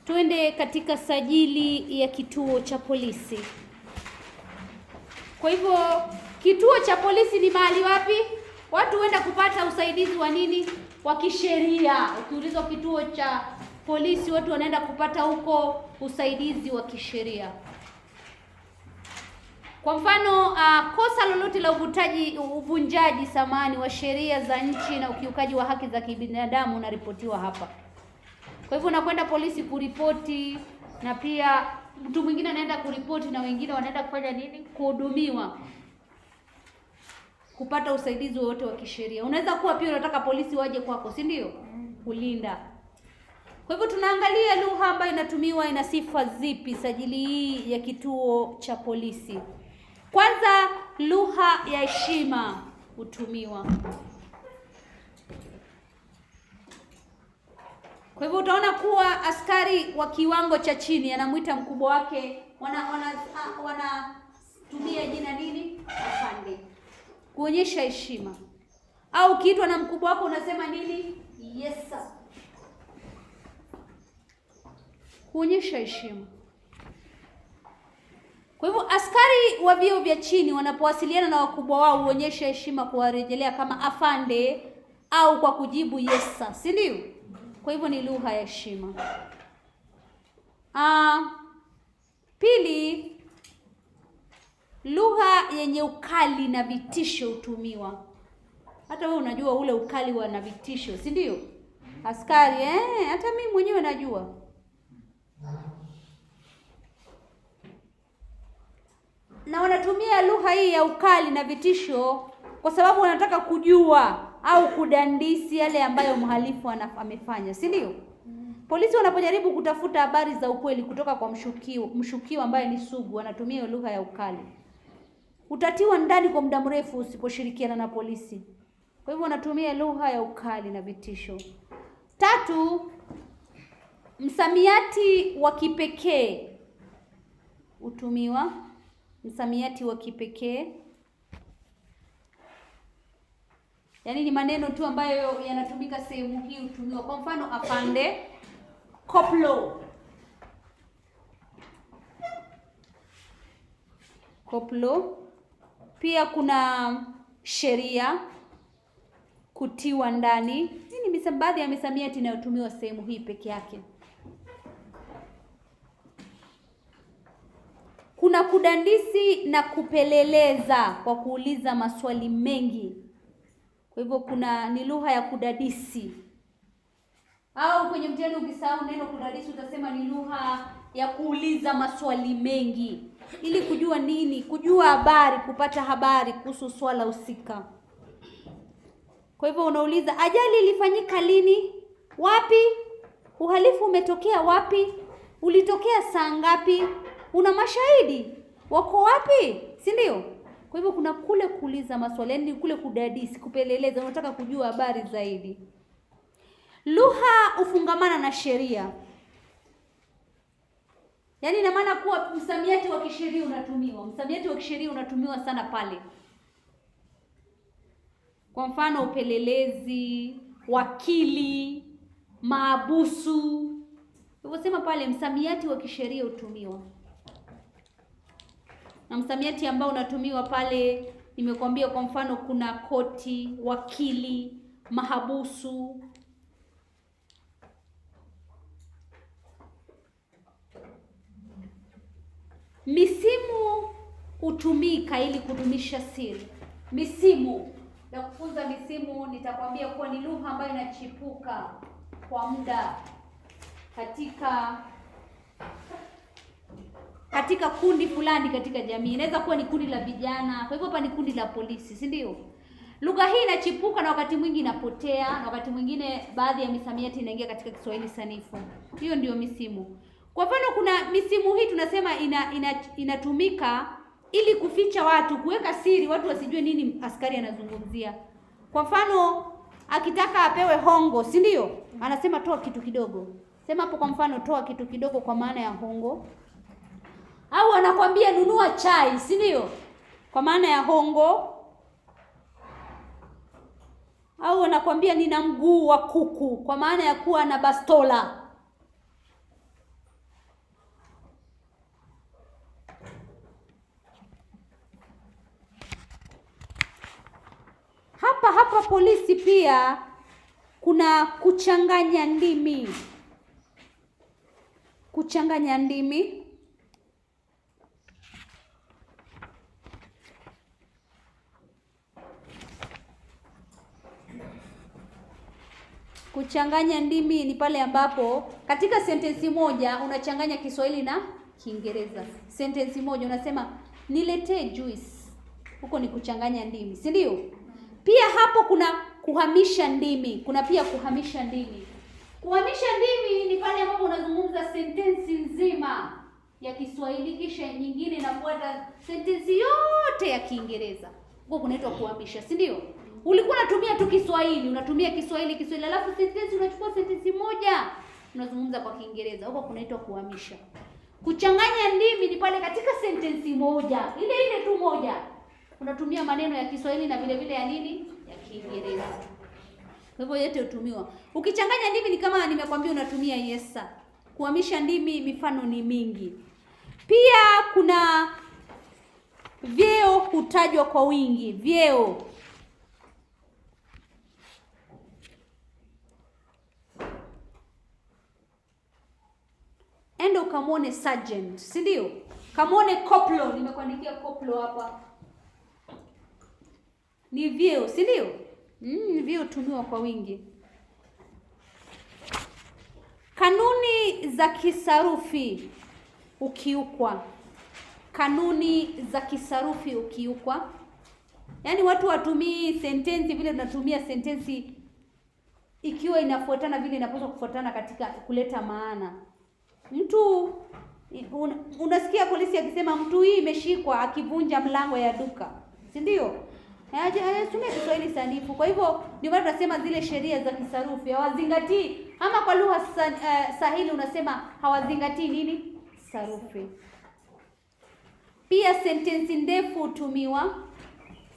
Twende katika sajili ya kituo cha polisi. Kwa hivyo kituo cha polisi ni mahali wapi? Watu huenda kupata usaidizi wa nini? Wa kisheria. Ukiulizwa kituo cha polisi, watu wanaenda kupata huko usaidizi wa kisheria. Kwa mfano, kosa lolote la uvunjaji wa sheria za nchi na ukiukaji wa haki za kibinadamu unaripotiwa hapa. Kwa hivyo unakwenda polisi kuripoti, na pia mtu mwingine anaenda kuripoti na wengine wanaenda kufanya nini? Kuhudumiwa, kupata usaidizi wote wa kisheria. Unaweza kuwa pia unataka polisi waje kwako, si ndio? Kulinda. Kwa hivyo tunaangalia lugha ambayo inatumiwa ina sifa zipi sajili hii ya kituo cha polisi. Kwanza, lugha ya heshima hutumiwa. Kwa hivyo utaona kuwa askari wa kiwango cha chini anamuita mkubwa wake, wanatumia jina nini? Afande, kuonyesha heshima. Au ukiitwa na mkubwa wako unasema nini? Yes sir, kuonyesha heshima. Kwa hivyo askari wa vyeo vya chini wanapowasiliana na wakubwa wao huonyesha heshima kuwarejelea kama afande au kwa kujibu yes sir, si ndio? Kwa hivyo ni lugha ya heshima. Pili, lugha yenye ukali na vitisho hutumiwa. Hata wewe unajua ule ukali wa na vitisho, si ndio? Askari, hata mimi mwenyewe najua. Na wanatumia lugha hii ya ukali na vitisho kwa sababu wanataka kujua au kudandisi yale ambayo mhalifu amefanya, si ndio? Polisi wanapojaribu kutafuta habari za ukweli kutoka kwa mshukiwa ambaye ni sugu, wanatumia lugha ya ukali. Utatiwa ndani kwa muda mrefu usiposhirikiana na polisi. Kwa hivyo wanatumia lugha ya ukali na vitisho. Tatu, msamiati wa kipekee hutumiwa. Msamiati wa kipekee, yaani ni maneno tu ambayo yanatumika sehemu hii hutumiwa. Kwa mfano, afande, koplo. Pia kuna sheria, kutiwa ndani. Hii ni baadhi ya misamiati inayotumiwa sehemu hii peke yake. Kuna kudandisi na kupeleleza kwa kuuliza maswali mengi. Kwa hivyo ni lugha ya kudadisi. Au kwenye mtihani ukisahau neno kudadisi utasema ni lugha ya kuuliza maswali mengi ili kujua nini? Kujua habari, kupata habari kuhusu swala husika. Kwa hivyo unauliza, ajali ilifanyika lini? Wapi? Uhalifu umetokea wapi? Ulitokea saa ngapi? Una mashahidi? Wako wapi? Si ndio? Kwa hivyo kuna kule kuuliza maswali, yaani kule kudadisi, kupeleleza, unataka kujua habari zaidi. Lugha ufungamana na sheria. Yaani ina maana kuwa msamiati wa kisheria unatumiwa. Msamiati wa kisheria unatumiwa sana pale. Kwa mfano, upelelezi, wakili, maabusu. Hivyo sema pale msamiati wa kisheria hutumiwa. Na msamiati ambao unatumiwa pale nimekwambia, kwa mfano kuna koti, wakili, mahabusu. Misimu hutumika ili kudumisha siri. Misimu, na kufunza misimu nitakwambia kuwa ni lugha ambayo inachipuka kwa muda katika kundi fulani katika jamii. Inaweza kuwa ni kundi la vijana, kwa hivyo hapa ni kundi la polisi, si ndio? Lugha hii inachipuka na wakati mwingi inapotea, na wakati mwingine baadhi ya misamiati inaingia katika Kiswahili sanifu. Hiyo ndio misimu. Kwa mfano kuna misimu hii tunasema inatumika ili kuficha watu, kuweka siri, watu wasijue nini askari anazungumzia. Kwa mfano akitaka apewe hongo, si ndio? Anasema toa kitu kidogo. Sema hapo kwa mfano toa kitu kidogo kwa maana ya hongo. Au anakwambia nunua chai, si ndio? Kwa maana ya hongo. Au anakwambia nina mguu wa kuku, kwa maana ya kuwa na bastola. Hapa polisi pia kuna kuchanganya ndimi. Kuchanganya ndimi. Kuchanganya ndimi ni pale ambapo katika sentensi moja unachanganya Kiswahili na Kiingereza. Sentensi moja unasema niletee juice. Huko ni kuchanganya ndimi, si ndio? Pia hapo kuna kuhamisha ndimi. Kuna pia kuhamisha ndimi. Kuhamisha ndimi ni pale ambapo unazungumza sentensi nzima ya Kiswahili kisha nyingine inafuata sentensi yote ya Kiingereza. Huko kunaitwa kuhamisha, si ndio? Ulikuwa unatumia tu Kiswahili, unatumia Kiswahili, alafu sentensi unachukua sentensi moja unazungumza kwa Kiingereza. Huko kunaitwa kuhamisha. Kuchanganya ndimi ni pale katika sentensi moja, ile tu moja, unatumia maneno ya Kiswahili na vile vile ya nini? Ya Kiingereza. Kwa hivyo yote hutumiwa. Ukichanganya ndimi ni kama nimekwambia unatumia yesa. Kuhamisha ndimi mifano ni mingi. Pia kuna vyeo hutajwa kwa wingi. Vyeo. Endo kamwone sergeant, si ndio? Kamwone koplo, nimekuandikia koplo hapa. Ni vyeo, si ndio? Vyeo hutumiwa kwa wingi. Kanuni za kisarufi ukiukwa. Kanuni za kisarufi ukiukwa. Yaani watu watumii sentensi vile tunatumia sentensi ikiwa inafuatana vile inapaswa kufuatana katika kuleta maana. Mtu unasikia polisi akisema mtu hii imeshikwa akivunja mlango ya duka. Si ndio? Anatumia Kiswahili sanifu. Kwa hivyo ndio maana tunasema zile sheria za kisarufi hawazingatii, ama kwa lugha sahili unasema hawazingatii nini? Sarufi. Pia sentensi ndefu hutumiwa.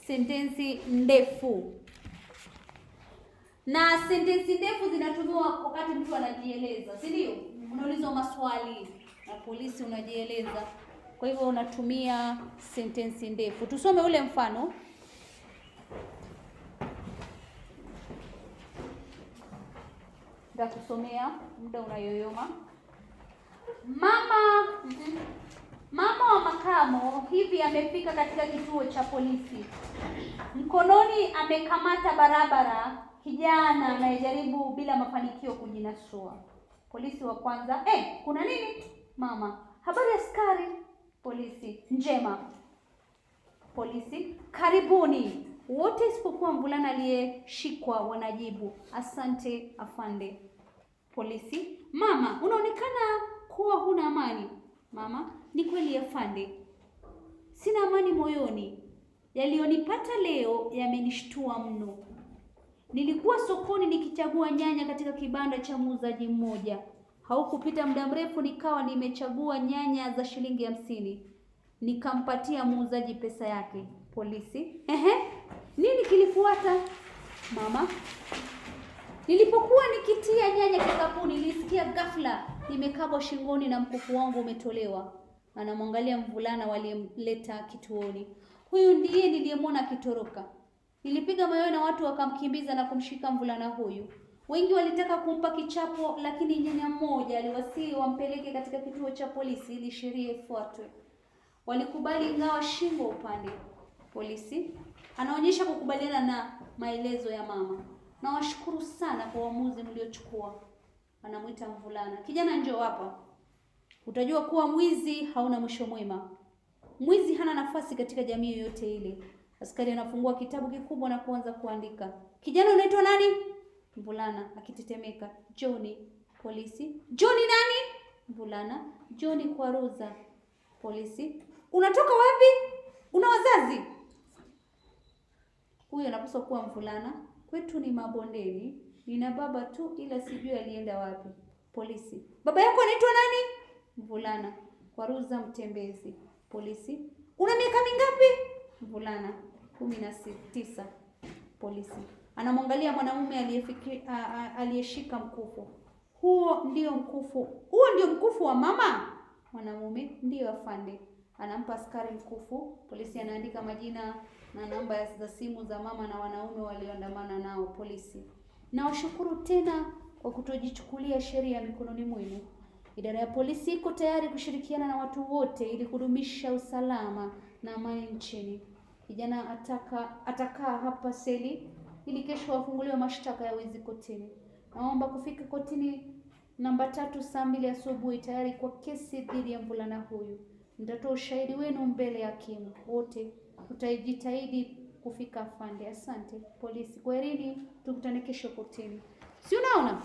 Sentensi ndefu. Na sentensi ndefu zinatumiwa wakati mtu anajieleza, si ndio? Unaulizwa maswali na polisi unajieleza. Kwa hivyo unatumia sentensi ndefu. Tusome ule mfano. Nitakusomea, muda unayoyoma. Mama wa makamo hivi amefika katika kituo cha polisi. Mkononi amekamata barabara kijana anayejaribu bila mafanikio kujinasua. Polisi wa kwanza, kuna nini? Mama, habari askari. Polisi, njema. Polisi, karibuni. Wote isipokuwa mvulana aliyeshikwa wanajibu, asante afande. Polisi, mama, unaonekana kuwa huna amani. Mama, ni kweli afande. Sina amani moyoni. Yaliyonipata leo yamenishtua mno. Nilikuwa sokoni nikichagua nyanya katika kibanda cha muuzaji mmoja. Haukupita muda mrefu nikawa nimechagua nyanya za shilingi 50. Nikampatia muuzaji pesa yake. Polisi, nini kilifuata? Mama, nilipokuwa nikitia nyanya kikapuni nilisikia ghafla nimekabwa shingoni na mkufu wangu umetolewa. Anamwangalia mvulana waliyemleta kituoni. Huyu ndiye niliyemwona akitoroka. Nilipiga mayowe na watu wakamkimbiza na kumshika mvulana huyu. Wengi walitaka kumpa kichapo, lakini nyanya mmoja aliwasihi wampeleke katika kituo cha polisi ili sheria ifuatwe. Walikubali ingawa shingo upande. Polisi anaonyesha kukubaliana na maelezo ya mama. Na washukuru sana kwa uamuzi mliochukua. Anamuita mvulana. Kijana, njoo hapa. Utajua kuwa mwizi hauna mwisho mwema. Mwizi hana nafasi katika jamii yoyote ile. Askari anafungua kitabu kikubwa na kuanza kuandika. Kijana, unaitwa nani? Mvulana akitetemeka, Johnny. Polisi, Johnny nani? Mvulana, Johnny Kwaruza. Polisi, unatoka wapi? Una wazazi? Huyu anapaswa kuwa mvulana. Kwetu ni mabondeni. Nina baba tu ila sijui alienda wapi. Polisi, baba yako anaitwa nani? Mvulana, Kwaruza Mtembezi. Polisi, una miaka mingapi? Mvulana, 19. Polisi anamwangalia mwanamume aliyeshika mkufu. Huo ndio mkufu wa mama? Mwanamume, ndio afande. anampa askari mkufu. Polisi anaandika majina na namba za simu za mama na wanaume walioandamana nao polisi. Nawashukuru tena kwa kutojichukulia sheria mikononi mwenu. Idara ya polisi iko tayari kushirikiana na watu wote ili kudumisha usalama na amani nchini. Kijana atakaa hapa seli ili kesho afunguliwe mashtaka ya wizi kotini. Naomba kufika kotini namba 3 saa 2 asubuhi tayari kwa kesi dhidi ya mvulana huyu. Mtatoa ushahidi wenu mbele ya hakimu. Wote tutajitahidi kufika afande. Asante polisi. Kwaherini, tukutane kesho kotini. Si unaona?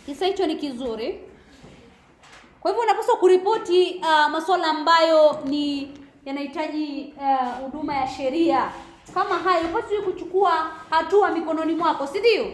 Kisa hicho ni kizuri. Kwa hivyo unapaswa kuripoti masuala ambayo ni yanahitaji huduma ya sheria. Kama hayo, unapaswa kuchukua hatua mikononi mwako, si ndio?